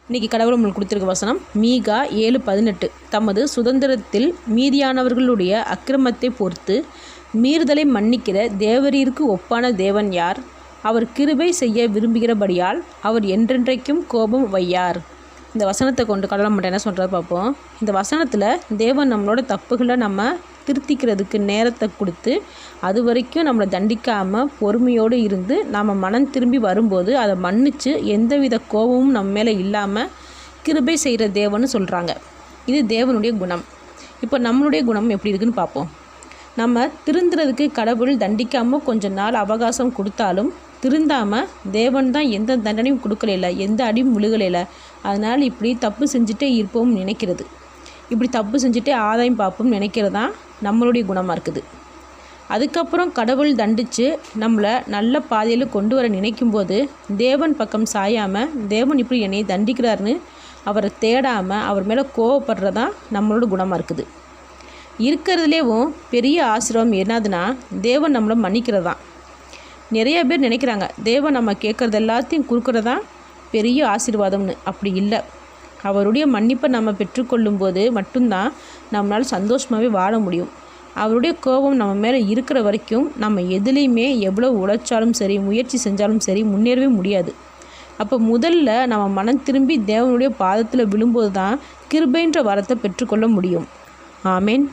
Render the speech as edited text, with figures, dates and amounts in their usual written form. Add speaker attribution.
Speaker 1: இன்றைக்கி கடவுள் நம்மளுக்கு கொடுத்துருக்க வசனம் மீகா 7:18. தமது சுதந்திரத்தில் மீதியானவர்களுடைய அக்கிரமத்தை பொறுத்து மீறுதலை மன்னிக்கிற தேவரீருக்கு ஒப்பான தேவன் யார்? அவர் கிருபை செய்ய விரும்புகிறபடியால் அவர் என்றென்றைக்கும் கோபம் வையார். இந்த வசனத்தை கொண்டு கடவுள் மட்டும் என்ன சொல்கிறத பார்ப்போம். இந்த வசனத்தில் தேவன் நம்மளோட தப்புகளை நம்ம திருத்திக்கிறதுக்கு நேரத்தை கொடுத்து அது வரைக்கும் நம்மளை தண்டிக்காமல் பொறுமையோடு இருந்து நம்ம மனம் திரும்பி வரும்போது அதை மன்னித்து எந்தவித கோபமும் நம்ம மேலே இல்லாமல் கிருபை செய்கிற தேவன்னு சொல்கிறாங்க. இது தேவனுடைய குணம். இப்போ நம்மளுடைய குணம் எப்படி இருக்குன்னு பார்ப்போம். நம்ம திருந்துறதுக்கு கடவுள் தண்டிக்காமல் கொஞ்ச நாள் அவகாசம் கொடுத்தாலும் திருந்தாமல் தேவன் தான் எந்த தண்டனையும் கொடுக்கல, எந்த அடியும் விழுகலைல, அதனால் இப்படி தப்பு செஞ்சுட்டே இருப்போம் நினைக்கிறது, இப்படி தப்பு செஞ்சுட்டே ஆதாயம் பார்ப்போம் நினைக்கிறது தான் நம்மளுடைய குணமாக இருக்குது. அதுக்கப்புறம் கடவுள் தண்டித்து நம்மளை நல்ல பாதையில் கொண்டு வர நினைக்கும்போது தேவன் பக்கம் சாயாமல் தேவன் இப்படி என்னை தண்டிக்கிறாருன்னு அவரை தேடாமல் அவர் மேலே கோவப்படுறதான் நம்மளோட குணமாக இருக்குது. இருக்கிறதுலேயும் பெரிய ஆசீர்வாதம் என்னதுன்னா தேவன் நம்மளை மன்னிக்கிறது தான். நிறைய பேர் நினைக்கிறாங்க தேவன் நம்ம கேட்குறது எல்லாத்தையும் கொடுக்குறதான் பெரிய ஆசீர்வாதம்னு. அப்படி இல்லை. அவருடைய மன்னிப்பை நம்ம பெற்றுக்கொள்ளும் போது மட்டும்தான் நம்மளால் சந்தோஷமாகவே வாழ முடியும். அவருடைய கோபம் நம்ம மேலே இருக்கிற வரைக்கும் நம்ம எதுலேயுமே எவ்வளோ உழைச்சாலும் சரி, முயற்சி செஞ்சாலும் சரி முன்னேறவே முடியாது. அப்போ முதல்ல நம்ம மனம் திரும்பி தேவனுடைய பாதத்தில் விழும்போது தான் கிருபைன்ற வரத்தை பெற்றுக்கொள்ள முடியும். ஆமேன்.